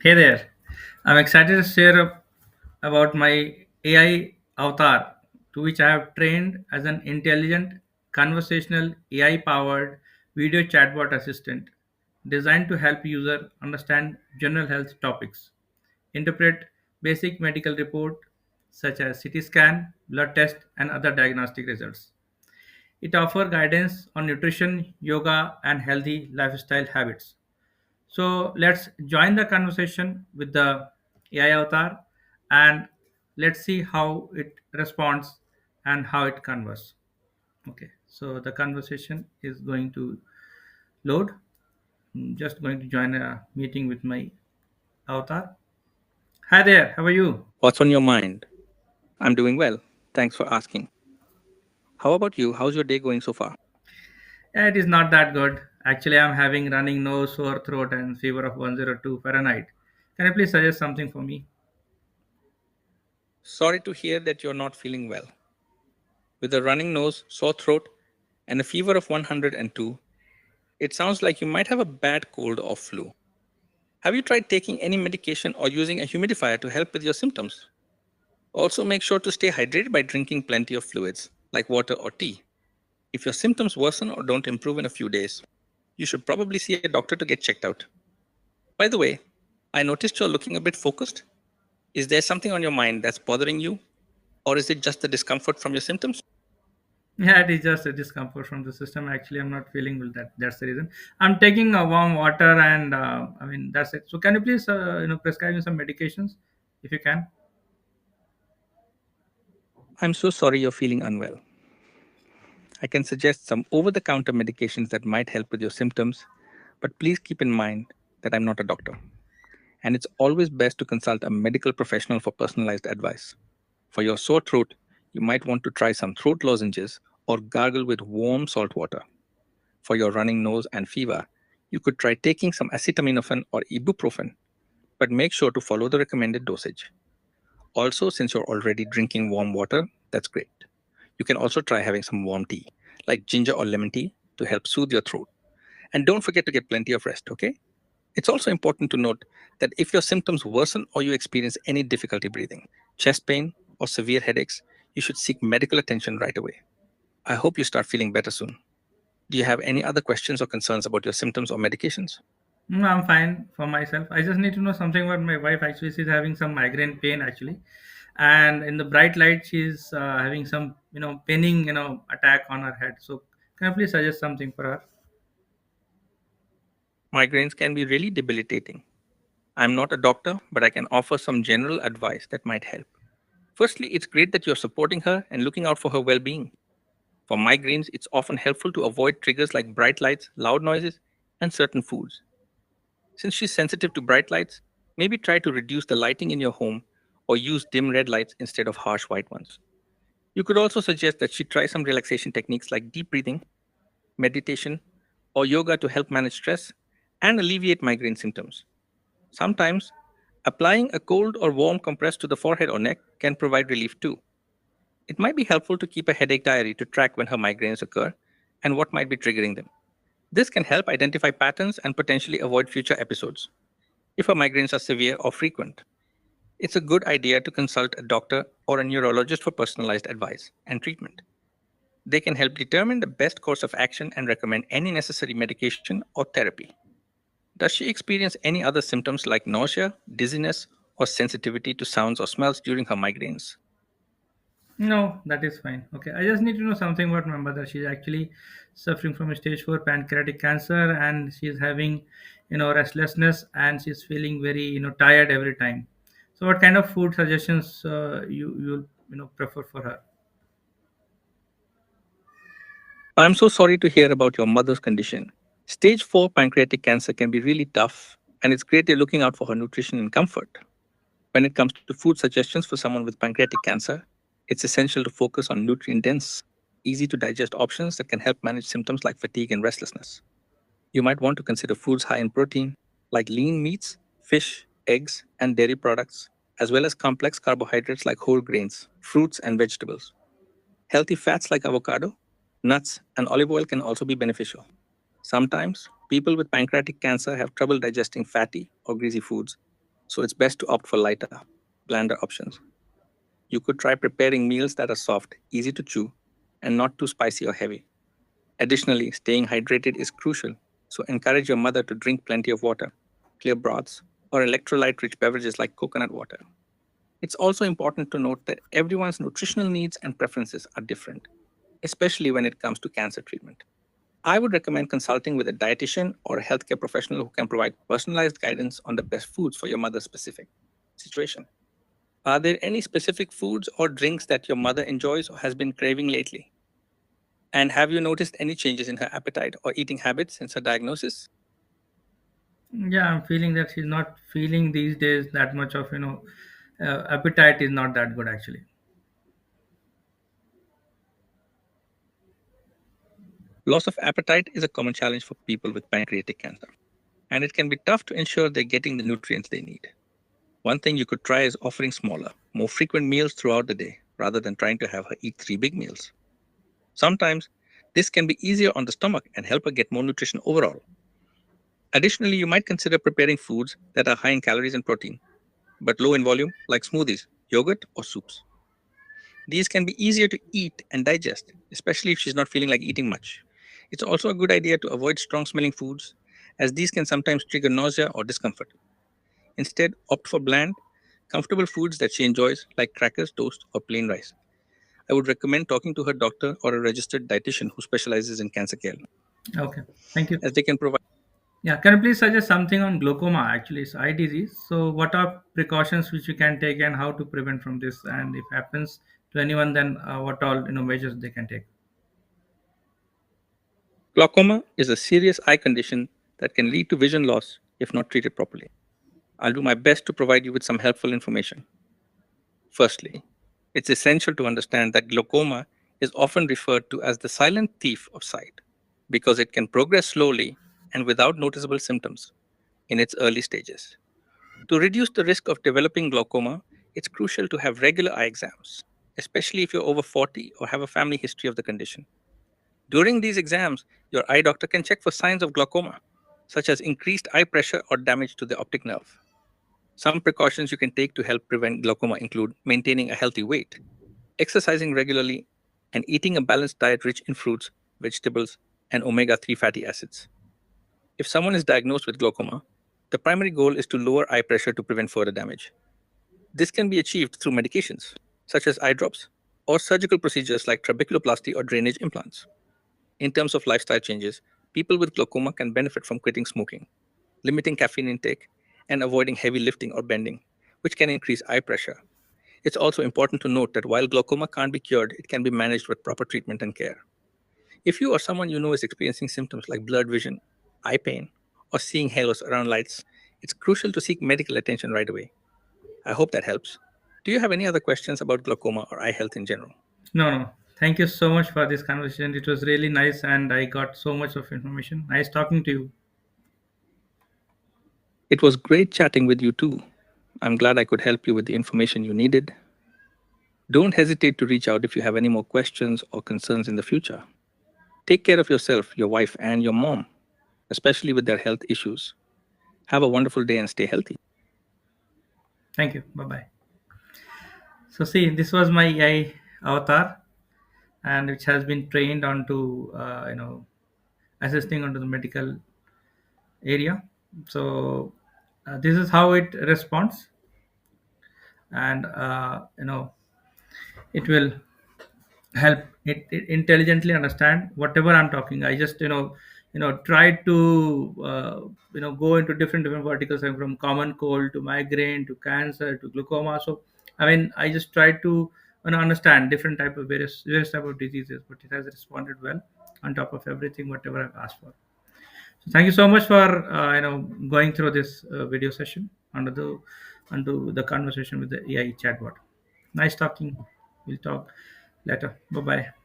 Hey there. I'm excited to share about my AI avatar, to which I have trained as an intelligent conversational AI powered video chatbot assistant designed to help user understand general health topics, interpret basic medical report such as CT scan, blood test and other diagnostic results. It offers guidance on nutrition, yoga and healthy lifestyle habits. So let's join the conversation with the AI avatar and let's see how it responds and how it converses. Okay, so the conversation is going to load. Just going to join a meeting with my avatar. Hi there, how are you? What's on your mind? I'm doing well. Thanks for asking. How about you? How's your day going so far? Yeah, it is not that good. Actually, I'm having running nose, sore throat, and fever of 102 Fahrenheit. Can you please suggest something for me? Sorry to hear that you're not feeling well. With a running nose, sore throat, and a fever of 102, it sounds like you might have a bad cold or flu. Have you tried taking any medication or using a humidifier to help with your symptoms? Also, make sure to stay hydrated by drinking plenty of fluids, like water or tea. If your symptoms worsen or don't improve in a few days, you should probably see a doctor to get checked out. By the way, I noticed you're looking a bit focused. Is there something on your mind that's bothering you, or is it just the discomfort from your symptoms? Yeah, it is just a discomfort from the system. Actually, I'm not feeling well. That's the reason. I'm taking a warm water, and I mean that's it. So, can you please, prescribe me some medications, if you can? I'm so sorry you're feeling unwell. I can suggest some over the counter medications that might help with your symptoms, but please keep in mind that I'm not a doctor, and it's always best to consult a medical professional for personalized advice. For your sore throat, you might want to try some throat lozenges or gargle with warm salt water. For your running nose and fever, you could try taking some acetaminophen or ibuprofen, but make sure to follow the recommended dosage. Also, since you're already drinking warm water, that's great. You can also try having some warm tea, like ginger or lemon tea, to help soothe your throat. And don't forget to get plenty of rest, okay? It's also important to note that if your symptoms worsen or you experience any difficulty breathing, chest pain, or severe headaches, you should seek medical attention right away. I hope you start feeling better soon. Do you have any other questions or concerns about your symptoms or medications? No, I'm fine for myself. I just need to know something about my wife. Actually, she's having some migraine pain actually, and in the bright light, she's having some pinning attack on her head. So, can you please suggest something for her? Migraines can be really debilitating. I'm not a doctor, but I can offer some general advice that might help. Firstly, it's great that you're supporting her and looking out for her well being. For migraines, it's often helpful to avoid triggers like bright lights, loud noises, and certain foods. Since she's sensitive to bright lights, maybe try to reduce the lighting in your home or use dim red lights instead of harsh white ones. You could also suggest that she try some relaxation techniques like deep breathing, meditation, or yoga to help manage stress and alleviate migraine symptoms. Sometimes, applying a cold or warm compress to the forehead or neck can provide relief too. It might be helpful to keep a headache diary to track when her migraines occur and what might be triggering them. This can help identify patterns and potentially avoid future episodes. If her migraines are severe or frequent, it's a good idea to consult a doctor or a neurologist for personalized advice and treatment. They can help determine the best course of action and recommend any necessary medication or therapy. Does she experience any other symptoms like nausea, dizziness, or sensitivity to sounds or smells during her migraines? No, that is fine. Okay, I just need to know something about my mother. She's actually suffering from stage 4 pancreatic cancer, and she's having, restlessness, and she's feeling very, tired every time. So, what kind of food suggestions you prefer for her? I'm so sorry to hear about your mother's condition. Stage 4 pancreatic cancer can be really tough, and it's great you're looking out for her nutrition and comfort. When it comes to food suggestions for someone with pancreatic cancer, it's essential to focus on nutrient dense, easy to digest options that can help manage symptoms like fatigue and restlessness. You might want to consider foods high in protein, like lean meats, fish, eggs, and dairy products, as well as complex carbohydrates like whole grains, fruits, and vegetables. Healthy fats like avocado, nuts, and olive oil can also be beneficial. Sometimes, people with pancreatic cancer have trouble digesting fatty or greasy foods, so it's best to opt for lighter, blander options. You could try preparing meals that are soft, easy to chew, and not too spicy or heavy. Additionally, staying hydrated is crucial, so encourage your mother to drink plenty of water, clear broths, or electrolyte rich beverages like coconut water. It's also important to note that everyone's nutritional needs and preferences are different, especially when it comes to cancer treatment. I would recommend consulting with a dietitian or a healthcare professional who can provide personalized guidance on the best foods for your mother's specific situation. Are there any specific foods or drinks that your mother enjoys or has been craving lately? And have you noticed any changes in her appetite or eating habits since her diagnosis? Yeah, I'm feeling that she's not feeling these days that much of appetite is not that good actually. Loss of appetite is a common challenge for people with pancreatic cancer, and it can be tough to ensure they're getting the nutrients they need. One thing you could try is offering smaller, more frequent meals throughout the day rather than trying to have her eat three big meals. Sometimes this can be easier on the stomach and help her get more nutrition overall. Additionally, you might consider preparing foods that are high in calories and protein, but low in volume, like smoothies, yogurt, or soups. These can be easier to eat and digest, especially if she's not feeling like eating much. It's also a good idea to avoid strong smelling foods, as these can sometimes trigger nausea or discomfort. Instead, opt for bland, comfortable foods that she enjoys, like crackers, toast, or plain rice. I would recommend talking to her doctor or a registered dietitian who specializes in cancer care, Okay, thank you. as they can provide. Yeah, can you please suggest something on glaucoma? Actually, it's eye disease. So, what are precautions which we can take, and how to prevent from this? And if happens to anyone, then what all measures they can take? Glaucoma is a serious eye condition that can lead to vision loss if not treated properly. I'll do my best to provide you with some helpful information. Firstly, it's essential to understand that glaucoma is often referred to as the silent thief of sight because it can progress slowly and without noticeable symptoms in its early stages. To reduce the risk of developing glaucoma, it's crucial to have regular eye exams, especially if you're over 40 or have a family history of the condition. During these exams, your eye doctor can check for signs of glaucoma, such as increased eye pressure or damage to the optic nerve. Some precautions you can take to help prevent glaucoma include maintaining a healthy weight, exercising regularly, and eating a balanced diet rich in fruits, vegetables, and omega 3 fatty acids. If someone is diagnosed with glaucoma, the primary goal is to lower eye pressure to prevent further damage. This can be achieved through medications, such as eye drops, or surgical procedures like trabeculoplasty or drainage implants. In terms of lifestyle changes, people with glaucoma can benefit from quitting smoking, limiting caffeine intake, and avoiding heavy lifting or bending, which can increase eye pressure. It's also important to note that while glaucoma can't be cured, it can be managed with proper treatment and care. If you or someone you know is experiencing symptoms like blurred vision, eye pain, or seeing halos around lights, it's crucial to seek medical attention right away. I hope that helps. Do you have any other questions about glaucoma or eye health in general? No, no. Thank you so much for this conversation. It was really nice, and I got so much of information. Nice talking to you. It was great chatting with you too. I'm glad I could help you with the information you needed. Don't hesitate to reach out if you have any more questions or concerns in the future. Take care of yourself, your wife, and your mom, especially with their health issues. Have a wonderful day and stay healthy. Thank you. Bye bye. So, see, this was my AI avatar, and which has been trained onto assisting onto the medical area. So, this is how it responds, and it will help it intelligently understand whatever I'm talking. I just try to go into different verticals, like from common cold to migraine to cancer to glaucoma. So I mean, I just try to understand different type of various type of diseases, but it has responded well on top of everything whatever I've asked for. So thank you so much for going through this video session under the conversation with the AI chatbot. Nice talking. We'll talk later. Bye bye.